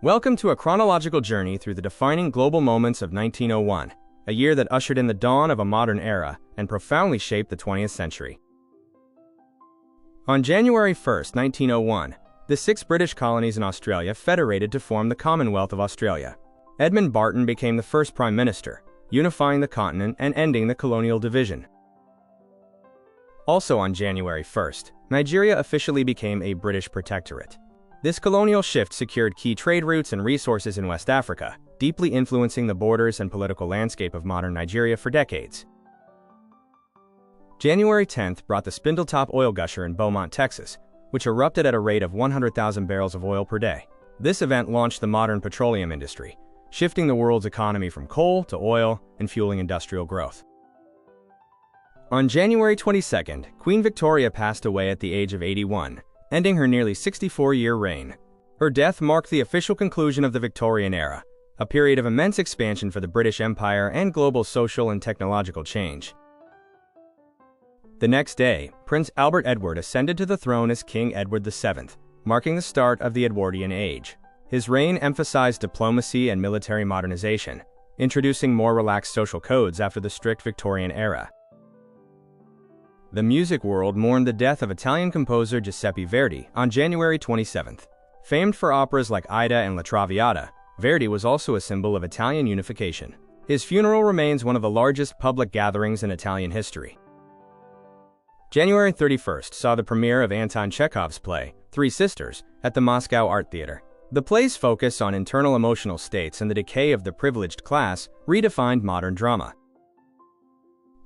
Welcome to a chronological journey through the defining global moments of 1901, a year that ushered in the dawn of a modern era and profoundly shaped the 20th century. On January 1, 1901, the 6 British colonies in Australia federated to form the Commonwealth of Australia. Edmund Barton became the first Prime Minister, unifying the continent and ending the colonial division. Also on January 1st, Nigeria officially became a British protectorate. This colonial shift secured key trade routes and resources in West Africa, deeply influencing the borders and political landscape of modern Nigeria for decades. January 10th brought the Spindletop oil gusher in Beaumont, Texas, which erupted at a rate of 100,000 barrels of oil per day. This event launched the modern petroleum industry, shifting the world's economy from coal to oil and fueling industrial growth. On January 22nd, Queen Victoria passed away at the age of 81, ending her nearly 64-year reign. Her death marked the official conclusion of the Victorian era, a period of immense expansion for the British Empire and global social and technological change. The next day, Prince Albert Edward ascended to the throne as King Edward VII, marking the start of the Edwardian Age. His reign emphasized diplomacy and military modernization, introducing more relaxed social codes after the strict Victorian era. The music world mourned the death of Italian composer Giuseppe Verdi on January 27th. Famed for operas like Aida and La Traviata, Verdi was also a symbol of Italian unification. His funeral remains one of the largest public gatherings in Italian history. January 31st saw the premiere of Anton Chekhov's play, Three Sisters, at the Moscow Art Theater. The play's focus on internal emotional states and the decay of the privileged class redefined modern drama.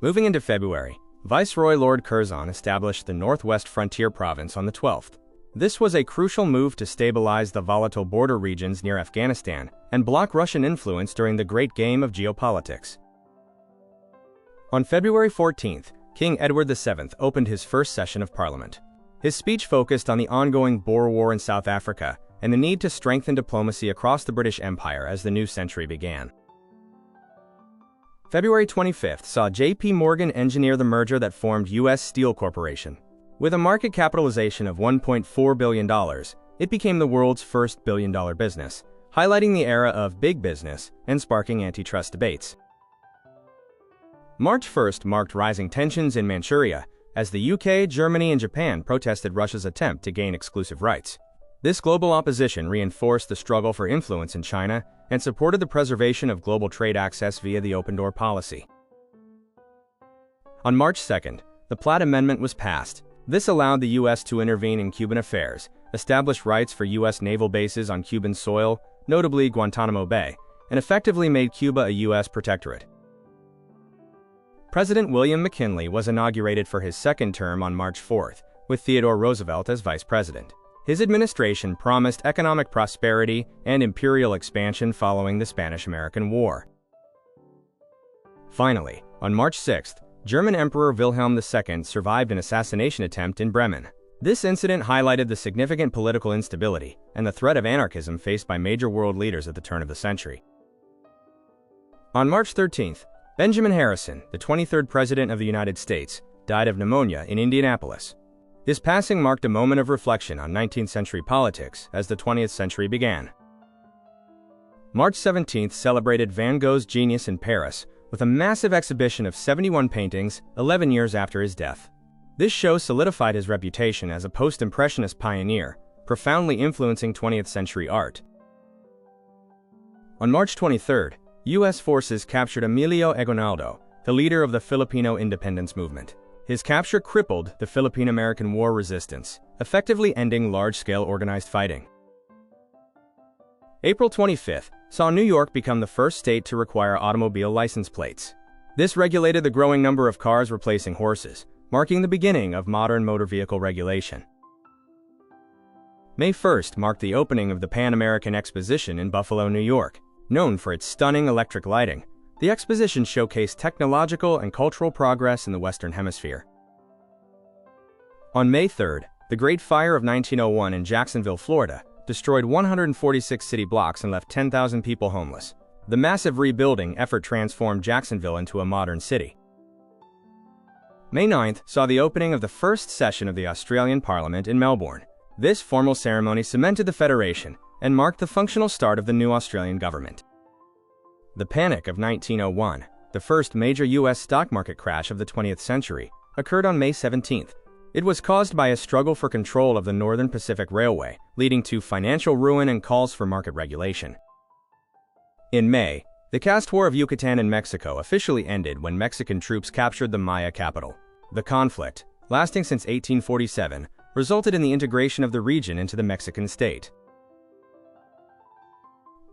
Moving into February, Viceroy Lord Curzon established the Northwest Frontier Province on the 12th. This was a crucial move to stabilize the volatile border regions near Afghanistan and block Russian influence during the great game of geopolitics. On February 14th, King Edward VII opened his first session of Parliament. His speech focused on the ongoing Boer War in South Africa and the need to strengthen diplomacy across the British Empire as the new century began. February 25th saw J.P. Morgan engineer the merger that formed U.S. Steel Corporation. With a market capitalization of $1.4 billion, it became the world's first billion-dollar business, highlighting the era of big business and sparking antitrust debates. March 1st marked rising tensions in Manchuria as the UK, Germany, and Japan protested Russia's attempt to gain exclusive rights. This global opposition reinforced the struggle for influence in China and supported the preservation of global trade access via the open door policy. On March 2nd, the Platt Amendment was passed. This allowed the U.S. to intervene in Cuban affairs, establish rights for U.S. naval bases on Cuban soil, notably Guantanamo Bay, and effectively made Cuba a U.S. protectorate. President William McKinley was inaugurated for his second term on March 4th, with Theodore Roosevelt as vice president. His administration promised economic prosperity and imperial expansion following the Spanish-American War. Finally, on March 6th, German Emperor Wilhelm II survived an assassination attempt in Bremen. This incident highlighted the significant political instability and the threat of anarchism faced by major world leaders at the turn of the century. On March 13th, Benjamin Harrison, the 23rd President of the United States, died of pneumonia in Indianapolis. His passing marked a moment of reflection on 19th century politics as the 20th century began. March 17th celebrated Van Gogh's genius in Paris with a massive exhibition of 71 paintings 11 years after his death. This show solidified his reputation as a post-impressionist pioneer, profoundly influencing 20th century art. On March 23rd, U.S. forces captured Emilio Aguinaldo, the leader of the Filipino independence movement. His capture crippled the Philippine-American War resistance, effectively ending large-scale organized fighting. April 25th saw New York become the first state to require automobile license plates. This regulated the growing number of cars replacing horses, marking the beginning of modern motor vehicle regulation. May 1st marked the opening of the Pan American Exposition in Buffalo, New York. Known for its stunning electric lighting, the exposition showcased technological and cultural progress in the Western Hemisphere. On May 3rd, the Great Fire of 1901 in Jacksonville, Florida, destroyed 146 city blocks and left 10,000 people homeless. The massive rebuilding effort transformed Jacksonville into a modern city. May 9th saw the opening of the first session of the Australian Parliament in Melbourne. This formal ceremony cemented the federation, and marked the functional start of the new Australian government. The Panic of 1901, the first major U.S. stock market crash of the 20th century, occurred on May 17th. It was caused by a struggle for control of the Northern Pacific Railway, leading to financial ruin and calls for market regulation. In May, the caste war of Yucatan in Mexico officially ended when Mexican troops captured the Maya capital. The conflict, lasting since 1847, resulted in the integration of the region into the Mexican state.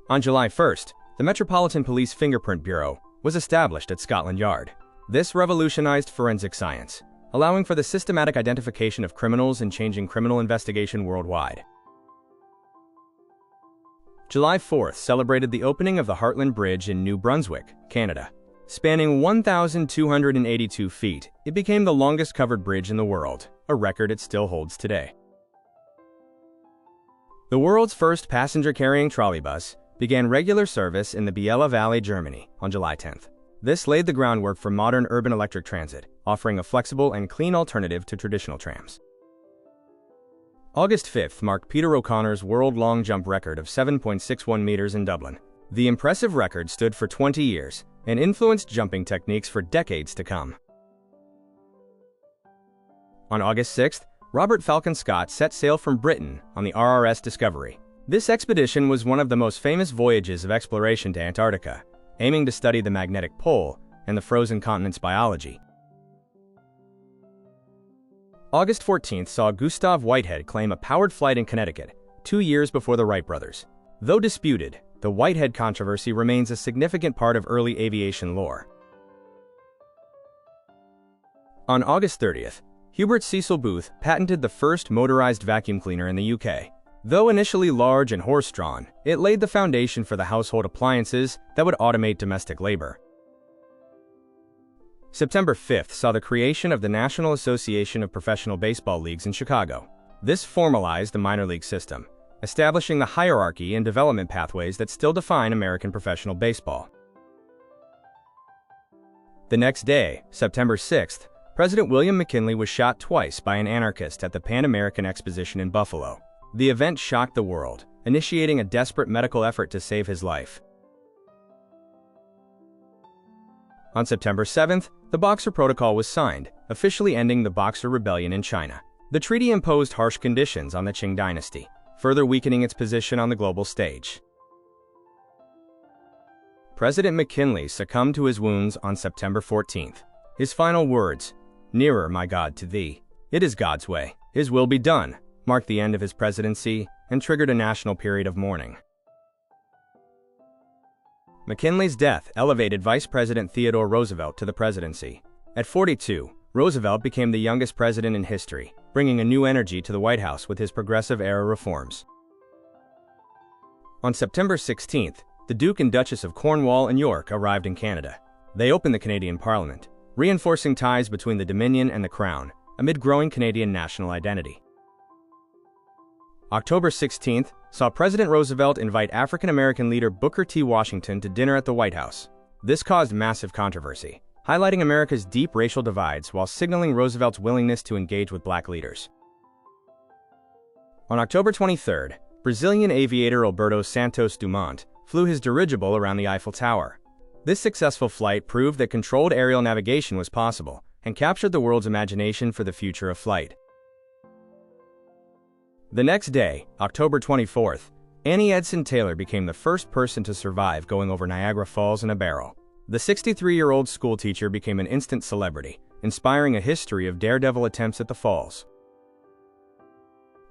On July 1st, the Metropolitan Police Fingerprint Bureau was established at Scotland Yard. This revolutionized forensic science, allowing for the systematic identification of criminals and changing criminal investigation worldwide. July 4th celebrated the opening of the Heartland Bridge in New Brunswick, Canada. Spanning 1,282 feet, it became the longest covered bridge in the world, a record it still holds today. The world's first passenger-carrying trolleybus began regular service in the Biella Valley, Germany, on July 10th. This laid the groundwork for modern urban electric transit, offering a flexible and clean alternative to traditional trams. August 5th marked Peter O'Connor's world long jump record of 7.61 meters in Dublin. The impressive record stood for 20 years and influenced jumping techniques for decades to come. On August 6th, Robert Falcon Scott set sail from Britain on the RRS Discovery. This expedition was one of the most famous voyages of exploration to Antarctica, aiming to study the magnetic pole and the frozen continent's biology. August 14th saw Gustav Whitehead claim a powered flight in Connecticut, 2 years before the Wright brothers. Though disputed, the Whitehead controversy remains a significant part of early aviation lore. On August 30th, Hubert Cecil Booth patented the first motorized vacuum cleaner in the UK. Though initially large and horse-drawn, it laid the foundation for the household appliances that would automate domestic labor. September 5th saw the creation of the National Association of Professional Baseball Leagues in Chicago. This formalized the minor league system, establishing the hierarchy and development pathways that still define American professional baseball. The next day, September 6th, President William McKinley was shot twice by an anarchist at the Pan American Exposition in Buffalo. The event shocked the world, initiating a desperate medical effort to save his life. On September 7th, the Boxer Protocol was signed, officially ending the Boxer Rebellion in China. The treaty imposed harsh conditions on the Qing dynasty, further weakening its position on the global stage. President McKinley succumbed to his wounds on September 14th. His final words, "Nearer, my God, to thee. It is God's way. His will be done," marked the end of his presidency and triggered a national period of mourning. McKinley's death elevated Vice President Theodore Roosevelt to the presidency. At 42, Roosevelt became the youngest president in history, bringing a new energy to the White House with his progressive-era reforms. On September 16th, the Duke and Duchess of Cornwall and York arrived in Canada. They opened the Canadian Parliament, reinforcing ties between the Dominion and the Crown, amid growing Canadian national identity. October 16th saw President Roosevelt invite African-American leader Booker T. Washington to dinner at the White House. This caused massive controversy, highlighting America's deep racial divides while signaling Roosevelt's willingness to engage with black leaders. On October 23rd, Brazilian aviator Alberto Santos Dumont flew his dirigible around the Eiffel Tower. This successful flight proved that controlled aerial navigation was possible and captured the world's imagination for the future of flight. The next day, October 24th, Annie Edson Taylor became the first person to survive going over Niagara Falls in a barrel. The 63-year-old schoolteacher became an instant celebrity, inspiring a history of daredevil attempts at the falls.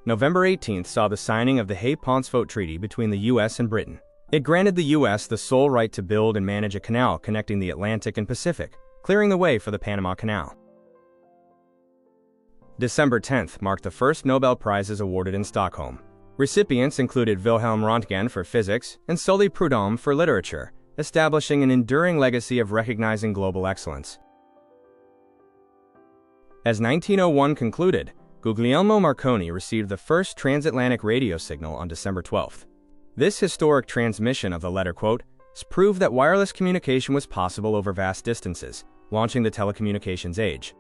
November 18th saw the signing of the Hay-Pauncefote Treaty between the U.S. and Britain. It granted the U.S. the sole right to build and manage a canal connecting the Atlantic and Pacific, clearing the way for the Panama Canal. December 10th marked the first Nobel Prizes awarded in Stockholm. Recipients included Wilhelm Röntgen for physics and Sully Prudhomme for literature, establishing an enduring legacy of recognizing global excellence. As 1901 concluded, Guglielmo Marconi received the first transatlantic radio signal on December 12th. This historic transmission of the letter quote proved that wireless communication was possible over vast distances, launching the telecommunications age.